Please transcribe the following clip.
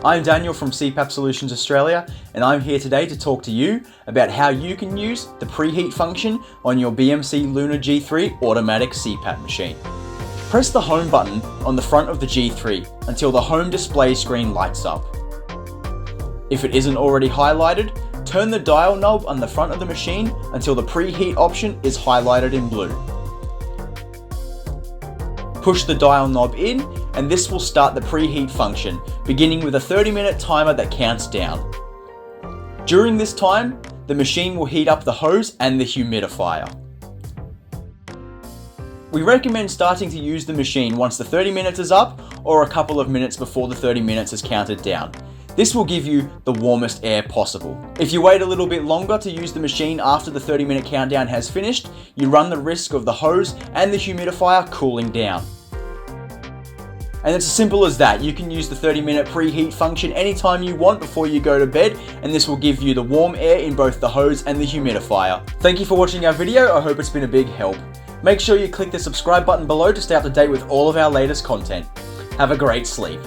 I'm Daniel from CPAP Solutions Australia, and I'm here today to talk to you about how you can use the preheat function on your BMC Luna G3 automatic CPAP machine. Press the home button on the front of the G3 until the home display screen lights up. If it isn't already highlighted, turn the dial knob on the front of the machine until the preheat option is highlighted in blue. Push the dial knob in and this will start the preheat function, beginning with a 30-minute timer that counts down. During this time, the machine will heat up the hose and the humidifier. We recommend starting to use the machine once the 30 minutes is up or a couple of minutes before the 30 minutes is counted down. This will give you the warmest air possible. If you wait a little bit longer to use the machine after the 30-minute countdown has finished, you run the risk of the hose and the humidifier cooling down. And it's as simple as that. You can use the 30-minute preheat function anytime you want before you go to bed, and this will give you the warm air in both the hose and the humidifier. Thank you for watching our video. I hope it's been a big help. Make sure you click the subscribe button below to stay up to date with all of our latest content. Have a great sleep.